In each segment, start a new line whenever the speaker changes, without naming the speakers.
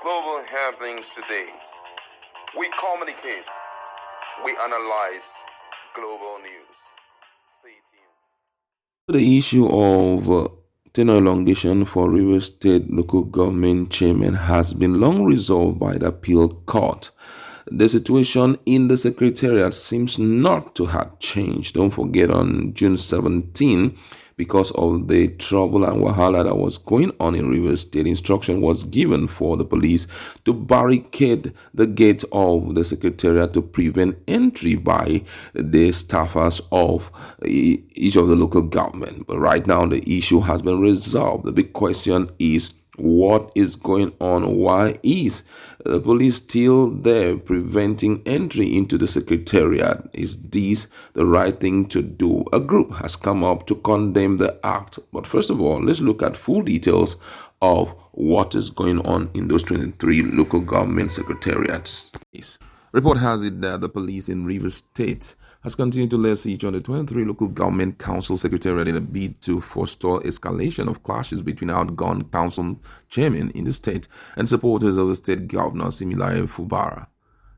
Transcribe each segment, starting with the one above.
global happenings today. We communicate, we analyze global news. Stay tuned.
The issue of tenure elongation for Rivers State local government chairman has been long resolved by the appeal court. The situation in the Secretariat seems not to have changed. Don't forget, on June 17, because of the trouble and wahala that was going on in Rivers State, instruction was given for the police to barricade the gate of the Secretariat to prevent entry by the staffers of each of the local government. But right now, the issue has been resolved. The big question is, what is going on? Why is the police still there preventing entry into the Secretariat? Is this the right thing to do? A group has come up to condemn the act. But first of all, let's look at full details of what is going on in those 23 local government secretariats. Report has it that the police in Rivers State has continued to lay siege on the 23 local government council secretariat in a bid to forestall escalation of clashes between outgone council chairmen in the state and supporters of the state governor, Similaye Fubara.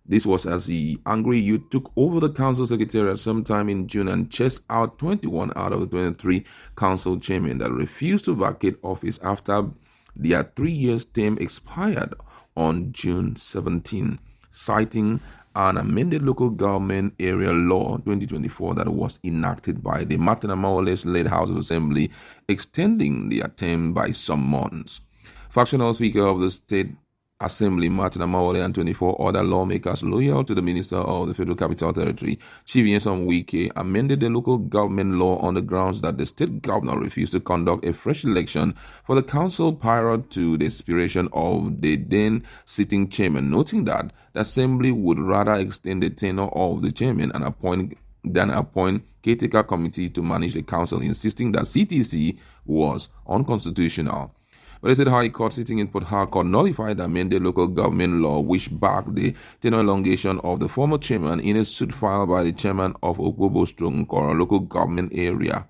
This was as the angry youth took over the council secretariat sometime in June and chased out 21 out of the 23 council chairmen that refused to vacate office after their 3-year term expired on June 17, citing an amended local government area law 2024 that was enacted by the Martin Amawole's-led House of Assembly, extending the term by some months. Factional Speaker of the State Assembly, Martin Amawole, and 24 other lawmakers loyal to the Minister of the Federal Capital Territory, Chief Nyesom Wike, amended the local government law on the grounds that the state governor refused to conduct a fresh election for the council prior to the expiration of the then sitting chairman, noting that the Assembly would rather extend the tenure of the chairman and appoint caretaker committee to manage the council, insisting that CTC was unconstitutional. But the State High Court sitting in Port Harcourt nullified the amended local government law, which backed the tenure elongation of the former chairman in a suit filed by the chairman of Okwobo-Nkora local government area,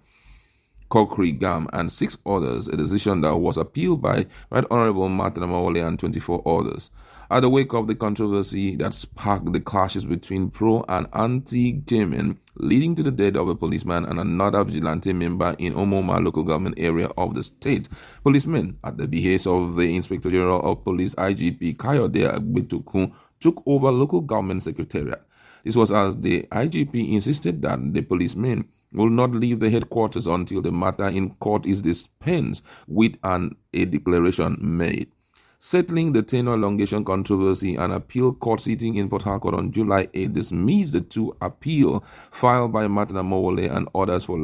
Kokri Gam, and 6 others, a decision that was appealed by Right Honorable Martin Amawole and 24 others. At the wake of the controversy that sparked the clashes between pro and anti-chairmen, leading to the death of a policeman and another vigilante member in Omoma local government area of the state, policemen, at the behest of the Inspector General of Police IGP Kayode Agbetukun, took over local government secretariat. This was as the IGP insisted that the policemen will not leave the headquarters until the matter in court is dispensed with and a declaration made. Settling the tenure elongation controversy, an appeal court sitting in Port Harcourt on July 8 dismissed the 2 appeals filed by Martin Amawole and others for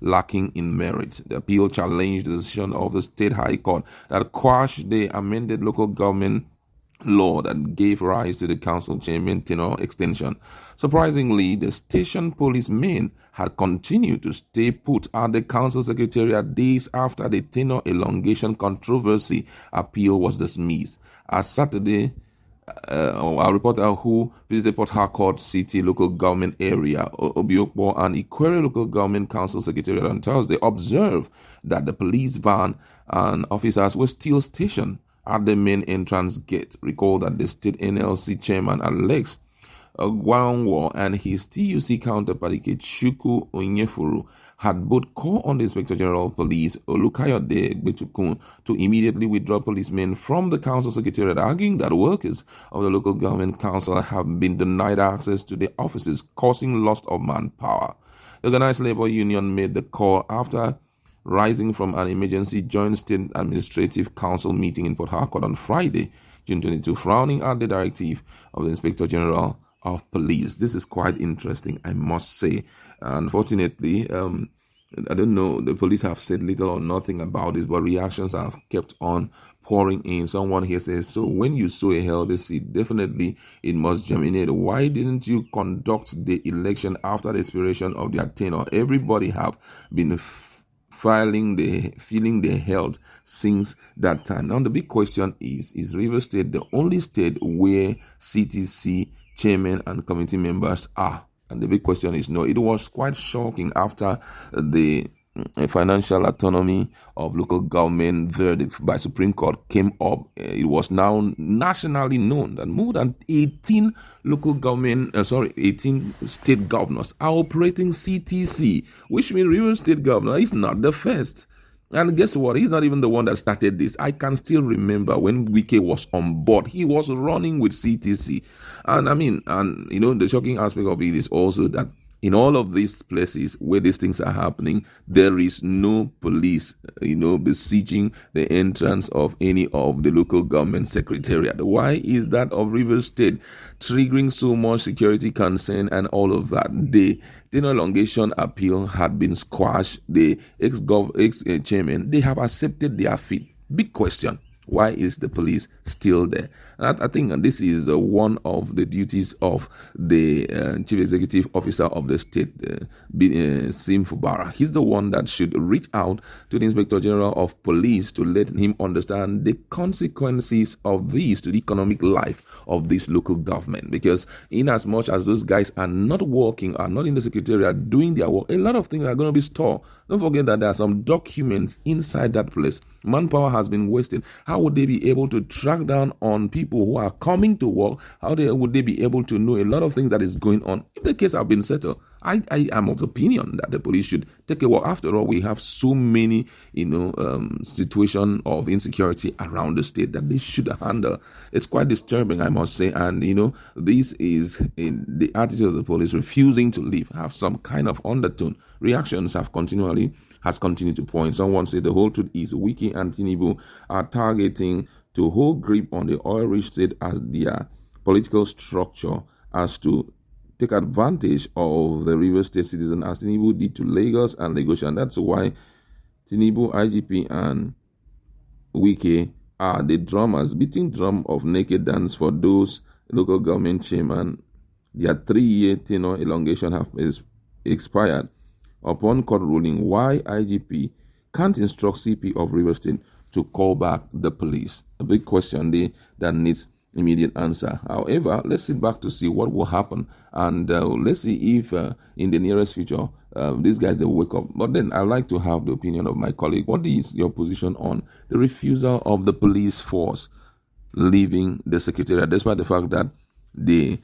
lacking in merit. The appeal challenged the decision of the State High Court that quashed the amended local government law that gave rise to the council chairman tenure extension. Surprisingly, the station policemen had continued to stay put at the council secretariat days after the tenure elongation controversy appeal was dismissed. As Saturday, a reporter who visited Port Harcourt City local government area, Obiokpo, and Ikwere local government council secretariat on Thursday observed that the police van and officers were still stationed at the main entrance gate. Recall that the state NLC chairman Alex Gwangwo and his TUC counterpart Chuku Onyefuru had both called on the Inspector General of Police Olukayode Gbetukun to immediately withdraw policemen from the council secretariat, arguing that workers of the local government council have been denied access to the offices, causing loss of manpower. The organized labor union made the call after rising from an emergency joint state administrative council meeting in Port Harcourt on Friday, June 22, frowning at the directive of the Inspector General of Police. This is quite interesting, I must say. Unfortunately, I don't know, the police have said little or nothing about this, but reactions have kept on pouring in. Someone here says, so when you sow a healthy seed, definitely it must germinate. Why didn't you conduct the election after the expiration of their tenure? Everybody have been feeling the health since that time. Now the big question is Rivers State the only state where CTC chairmen and committee members are? And the big question is no. It was quite shocking after the financial autonomy of local government verdict by Supreme Court came up, it was now nationally known that more than 18 18 state governors are operating CTC, which means River State Governor is not the first. And guess what? He's not even the one that started this. I can still remember when Wike was on board, he was running with CTC. And the shocking aspect of it is also that in all of these places where these things are happening, there is no police, besieging the entrance of any of the local government secretariat. Why is that of Rivers State triggering so much security concern and all of that? The tenure elongation appeal had been squashed. The ex-chairman, they have accepted their fate. Big question. Why is the police still there? And I think this is one of the duties of the chief executive officer of the state, Sim Fubara. He's the one that should reach out to the Inspector General of Police to let him understand the consequences of this to the economic life of this local government. Because in as much as those guys are not working, are not in the secretariat doing their work, a lot of things are going to be stored. Don't forget that there are some documents inside that place. Manpower has been wasted. How would they be able to track down on people who are coming to work? Would they be able to know a lot of things that is going on? If the case have been settled, I am of the opinion that the police should take a walk. After all, we have so many, situation of insecurity around the state that they should handle. It's quite disturbing, I must say. And, this is the attitude of the police refusing to leave, have some kind of undertone. Reactions has continued to point. Someone said the whole truth is Wike and Tinubu are targeting to hold grip on the oil-rich state as their political structure as to take advantage of the River State citizen as Tinubu did to Lagos and Lagos. And that's why Tinubu, IGP, and Wike are the drummers, beating drum of naked dance for those local government chairman. Their 3-year tenure elongation has expired. Upon court ruling, why IGP can't instruct CP of River State to call back the police? A big question there that needs immediate answer. However, let's sit back to see what will happen, and let's see if in the nearest future these guys will wake up. But then I'd like to have the opinion of my colleague. What is your position on the refusal of the police force leaving the secretariat, despite the fact that the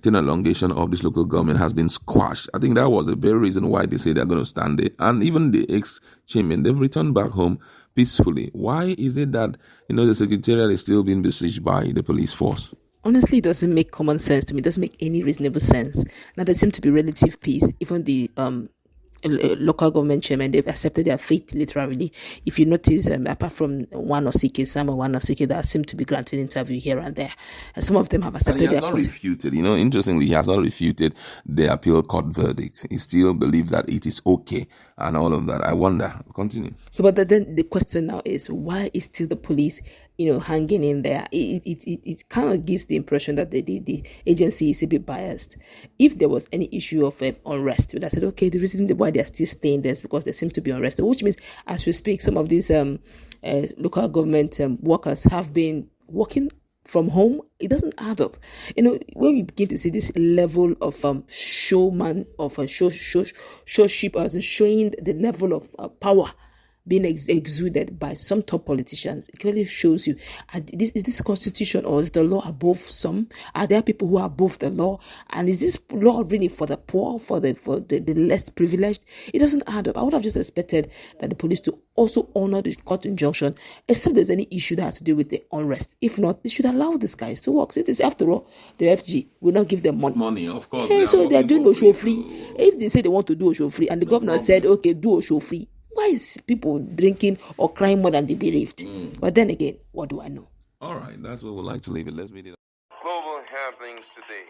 tenure elongation of this local government has been squashed? I think that was the very reason why they say they're going to stand there. And even the ex-chairman, they've returned back home peacefully. Why is it that the secretariat is still being besieged by the police force?
Honestly, it doesn't make common sense to me. It doesn't make any reasonable sense. Now, there seems to be relative peace. Even the local government chairman, they've accepted their fate literally. If you notice, apart from one or CK that seem to be granting interview here and there, some of them have accepted
their. He has not refuted. Interestingly, he has not refuted the appeal court verdict. He still believes that it is okay and all of that. I wonder. Continue.
So, but then the question now is, why is still the police, hanging in there? It kind of gives the impression that the agency is a bit biased. If there was any issue of unrest, I said, okay, the reason why they're still staying there is because they seem to be unrested, which means as we speak, some of these local government workers have been working from home. It doesn't add up. When we begin to see this level of showman, of showship, as in showing the level of power being exuded by some top politicians, it clearly shows you, is this constitution or is the law above some? Are there people who are above the law? And is this law really for the poor, for the less privileged? It doesn't add up. I would have just expected that the police to also honor the court injunction, except there's any issue that has to do with the unrest. If not, they should allow these guys to work. It is, after all, the FG will not give them money.
Money, of course.
So they're doing Osho free. If they say they want to do Osho free, and the governor said, okay, do Osho free, why is people drinking or crying more than the bereaved? But then again, what do I know?
All right, that's what we'd like to leave it. Let's meet it.
Global happenings today.